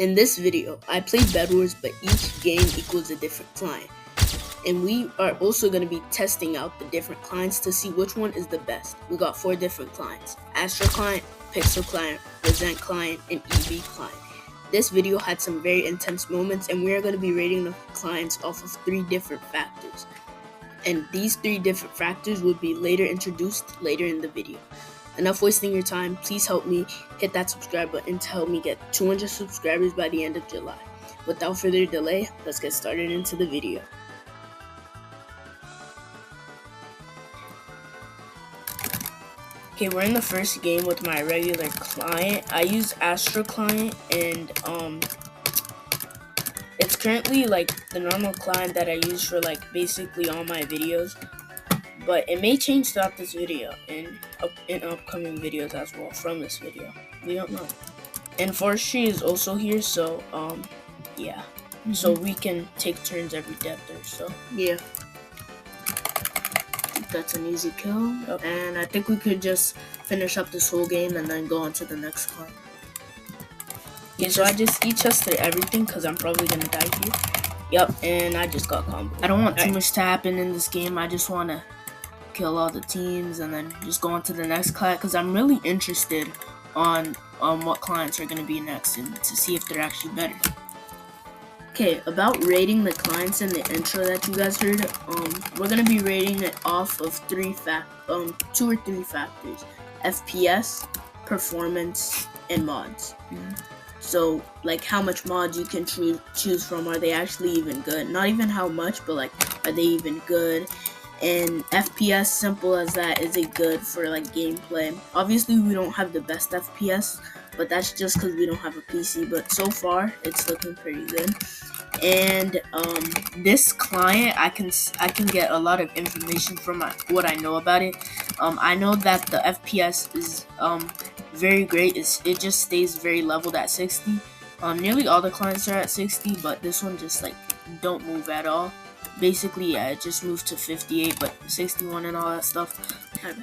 In this video, I played Bedwars, but each game equals a different client. And we are also going to be testing out the different clients to see which one is the best. We got 4 different clients: Astro client, Pixel client, Present client, and EV client. This video had some very intense moments, and we are going to be rating the clients off of 3 different factors. And these 3 different factors will be later introduced later in the video. Enough wasting your time. Please help me hit that subscribe button to help me get 200 subscribers by the end of July. Without further delay, let's get started into the video. Okay, we're in the first game with my regular client. I use Astro client, and it's currently like the normal client that I use for like basically all my videos, but it may change throughout this video and in upcoming videos as well from this video. We don't know. And ForestTree is also here, so yeah. So we can take turns every death there. So yeah. That's an easy kill. Yep. And I think we could just finish up this whole game and then go on to the next client. Okay, so I just e-chested everything because I'm probably gonna die here. Yep, and I just got combo. I don't want too much to happen in this game. I just want to kill all the teams and then just go on to the next client because I'm really interested on what clients are going to be next and to see if they're actually better. Okay, about rating the clients in the intro that you guys heard, we're going to be rating it off of 2 or 3 factors: FPS, performance, and mods. So, like, how much mods you can choose from. Are they actually even good? Not even how much, but like, are they even good? And FPS, simple as that, is it good for like gameplay? Obviously, we don't have the best FPS, but that's just because we don't have a PC. But so far, it's looking pretty good. And this client, I can get a lot of information from what I know about it. I know that the FPS is very great. It just stays very leveled at 60. Nearly all the clients are at 60, but this one just like don't move at all. Basically, yeah, it just moved to 58, but 61 and all that stuff.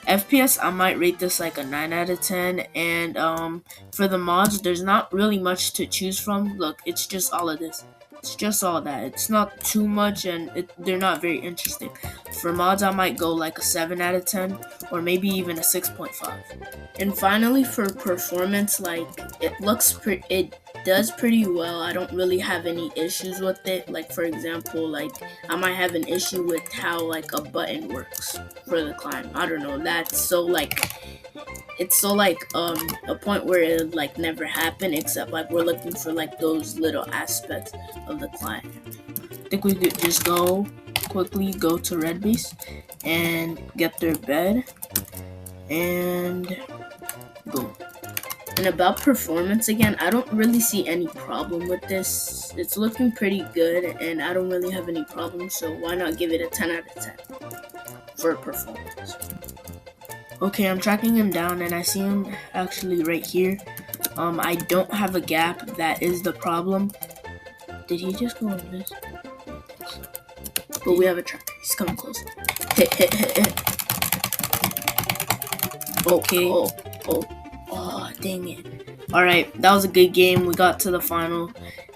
FPS, I might rate this like a 9 out of 10. And for the mods, there's not really much to choose from. Look, it's just all of this. It's just all that. It's not too much, and they're not very interesting. For mods, I might go like a 7 out of 10, or maybe even a 6.5. And finally, for performance, like, it does pretty well. I don't really have any issues with it. Like, for example, like, I might have an issue with how like a button works for the climb. I don't know. That's so like, it's so like a point where it like never happened, except like we're looking for like those little aspects of the client. I think we could just quickly go to red base and get their bed and go. And about performance, again, I don't really see any problem with this. It's looking pretty good, and I don't really have any problems, so why not give it a 10 out of 10 for performance. Okay, I'm tracking him down, and I see him actually right here. I don't have a gap. That is the problem. Did he just go on this? But we have a tracker. He's coming close. Hit. Okay. Oh, dang it. Alright, that was a good game. We got to the final,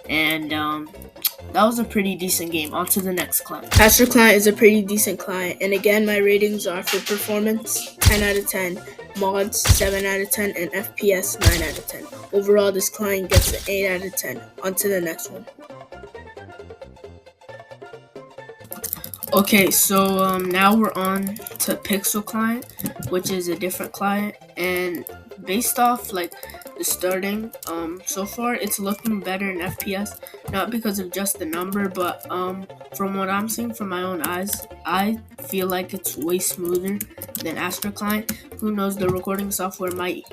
and that was a pretty decent game. On to the next client. Astro client is a pretty decent client, and again, my ratings are for performance 10 out of 10, mods 7 out of 10, and FPS 9 out of 10. Overall, this client gets an 8 out of 10. On to the next one. Okay, so now we're on to Pixel client, which is a different client, and based off like the starting, so far it's looking better in FPS, not because of just the number, but from what I'm seeing from my own eyes, I feel like it's way smoother than Astro client. Who knows, the recording software might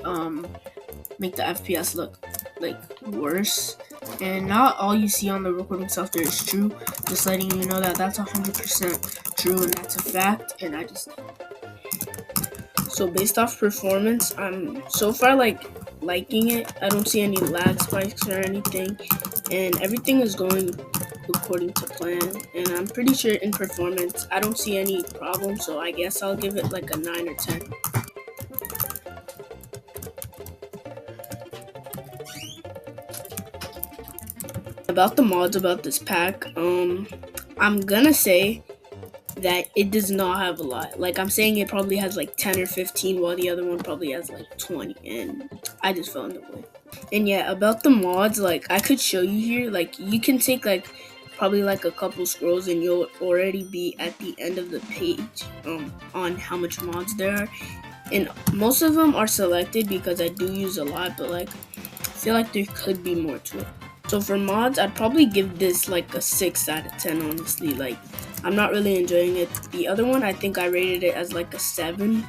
make the FPS look like worse. And not all you see on the recording software is true. Just letting you know that that's 100% true, and that's a fact. And I just, so based off performance, I'm so far like liking it. I don't see any lag spikes or anything, and everything is going according to plan. And I'm pretty sure in performance, I don't see any problems. So I guess I'll give it like a 9 or 10. About the mods about this pack, I'm gonna say that it does not have a lot. Like, I'm saying it probably has like 10 or 15, while the other one probably has like 20, and I just fell in the way. And yeah, about the mods, like, I could show you here. Like, you can take like probably like a couple scrolls and you'll already be at the end of the page on how much mods there are. And most of them are selected because I do use a lot, but like, I feel like there could be more to it. So for mods, I'd probably give this like a 6 out of 10, honestly. Like, I'm not really enjoying it. The other one, I think I rated it as like a 7,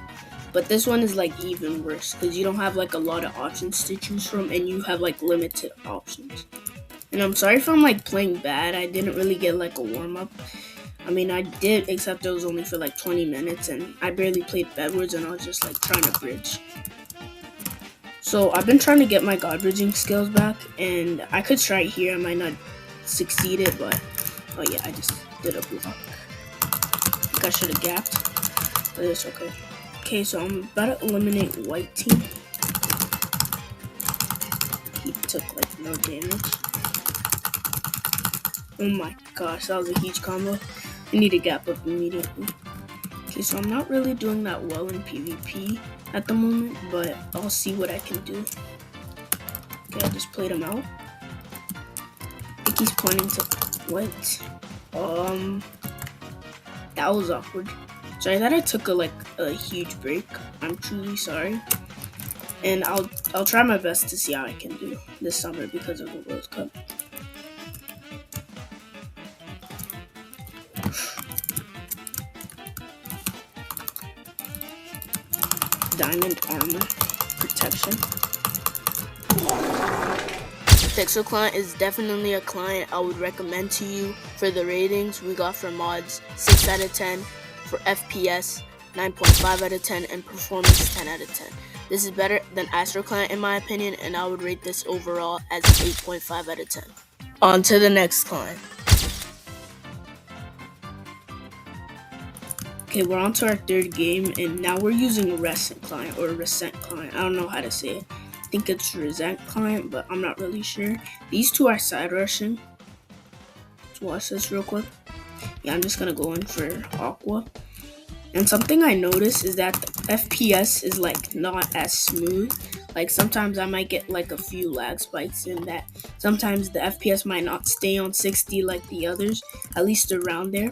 but this one is like even worse because you don't have like a lot of options to choose from and you have like limited options. And I'm sorry if I'm like playing bad. I didn't really get like a warm-up. I mean, I did, except it was only for like 20 minutes and I barely played Bedwars and I was just like trying to bridge. So I've been trying to get my god bridging skills back, and I could try it here. I might not succeed it, but oh yeah, I just did a block. I think I should have gapped, but it's okay. Okay, so I'm about to eliminate white team. He took like no damage. Oh my gosh, that was a huge combo. I need to gap up immediately. Okay, so I'm not really doing that well in PvP at the moment, but I'll see what I can do. Okay, I just played him out. I think he's pointing to what? That was awkward. So I thought I took a huge break. I'm truly sorry. And I'll try my best to see how I can do this summer because of the World Cup. Diamond armor protection. Pixel client is definitely a client I would recommend to you. For the ratings, we got for mods 6 out of 10, for FPS 9.5 out of 10, and performance 10 out of 10. This is better than Astro client in my opinion, and I would rate this overall as 8.5 out of 10. On to the next client. Okay, we're on to our third game, and now we're using Resent client, or Resent client. I don't know how to say it. I think it's Resent client, but I'm not really sure. These two are side rushing. Let's watch this real quick. Yeah, I'm just gonna go in for Aqua. And something I noticed is that the FPS is like not as smooth. Like sometimes I might get like a few lag spikes in that. Sometimes the FPS might not stay on 60 like the others, at least around there.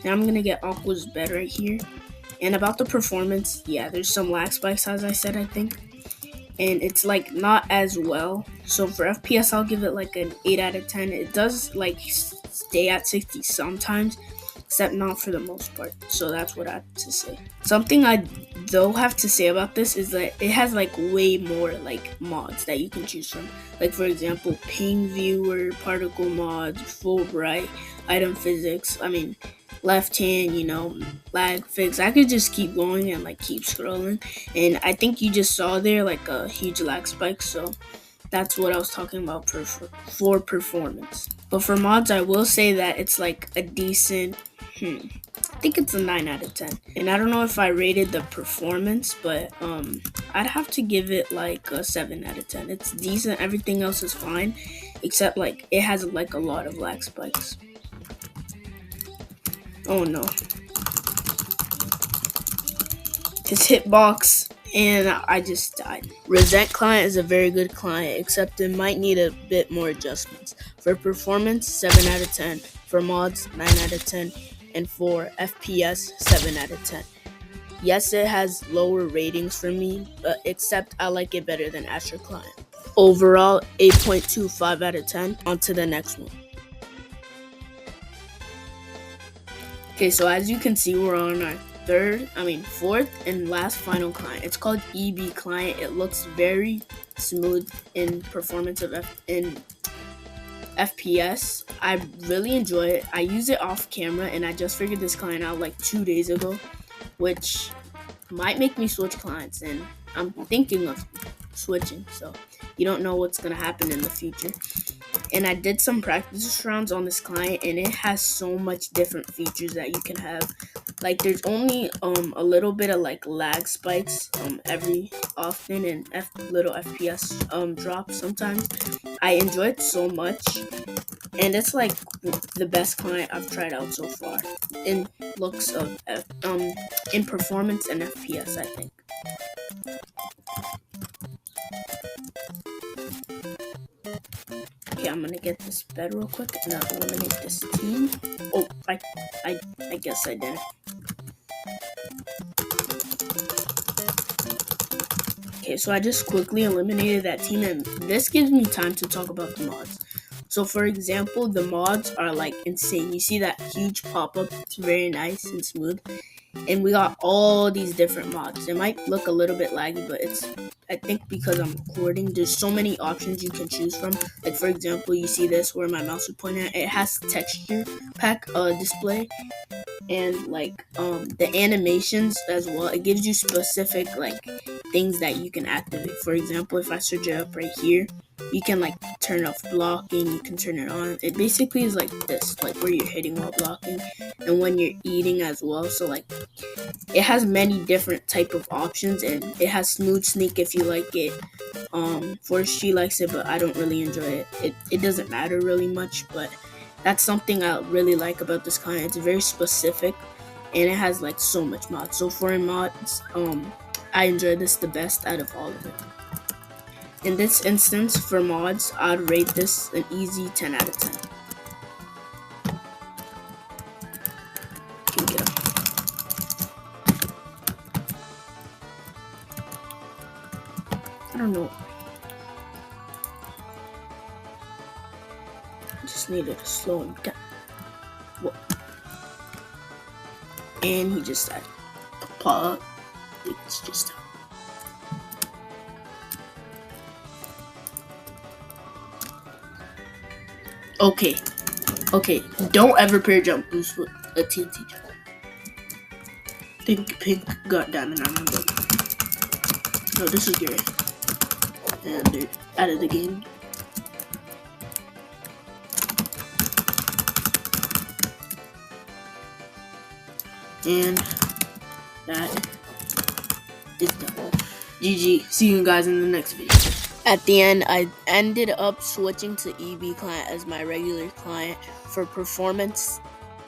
And I'm gonna get Aqua's bed right here. And about the performance, yeah, there's some lag spikes, as I said, I think. And it's like not as well. So for FPS, I'll give it like an 8 out of 10. It does like stay at 60 sometimes, except not for the most part. So that's what I have to say. Something I though have to say about this is that it has like way more like mods that you can choose from. Like for example, ping viewer, particle mods, full bright, item physics. I mean, left hand, lag fix. I could just keep going and like keep scrolling. And I think you just saw there like a huge lag spike. So that's what I was talking about for performance. But for mods, I will say that it's like a decent, I think it's a 9 out of 10. And I don't know if I rated the performance, but I'd have to give it like a 7 out of 10. It's decent. Everything else is fine, except like it has like a lot of lag spikes. Oh no. His hitbox, and I just died. Resent client is a very good client, except it might need a bit more adjustments. For performance, 7 out of 10. For mods, 9 out of 10. And for FPS, 7 out of 10. Yes, it has lower ratings for me, but except I like it better than Astro client. Overall, 8.25 out of 10. On to the next one. Okay, so as you can see, we're on our fourth and last final client. It's called EB client. It looks very smooth in performance of FPS. I really enjoy it. I use it off camera, and I just figured this client out like 2 days ago, which might make me switch clients, and I'm thinking of switching, so you don't know what's gonna happen in the future. And I did some practice rounds on this client, and it has so much different features that you can have. Like there's only a little bit of like lag spikes every often, and little FPS drops sometimes. I enjoy it so much, and it's like the best client I've tried out so far in looks of in performance and FPS, I think. Okay, I'm gonna get this bed real quick and I'll eliminate this team. Oh, I guess I didn't. Okay, so I just quickly eliminated that team, and this gives me time to talk about the mods. So for example, the mods are like insane. You see that huge pop-up, it's very nice and smooth. And we got all these different mods. It might look a little bit laggy, but it's, I think because I'm recording, there's so many options you can choose from. Like for example, you see this where my mouse would point at. It has texture pack display, and like the animations as well. It gives you specific like things that you can activate. For example, if I search it up right here, you can like turn off blocking, you can turn it on. It basically is like this, like where you're hitting while blocking, and when you're eating as well. So like it has many different type of options, and it has smooth sneak if you like it. ForestTree likes it, but I don't really enjoy it. It doesn't matter really much, but that's something I really like about this client. It's very specific, and it has like so much mods. So for mods, I enjoy this the best out of all of it. In this instance, for mods, I'd rate this an easy 10 out of 10. Okay, get up. I don't know. I just needed to slow him down. Whoa. And he just died. Pop. It's just. Okay. Don't ever pair jump boost with a TNT jump. I think Pink got down and I'm gonna go. No, this is Gary. And they're out of the game. And that is done. GG. See you guys in the next video. At the end, I ended up switching to EB client as my regular client. For performance,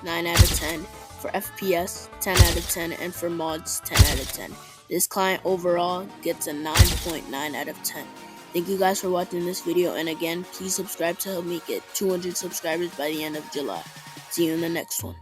9 out of 10. For FPS, 10 out of 10. And for mods, 10 out of 10. This client overall gets a 9.9 out of 10. Thank you guys for watching this video. And again, please subscribe to help me get 200 subscribers by the end of July. See you in the next one.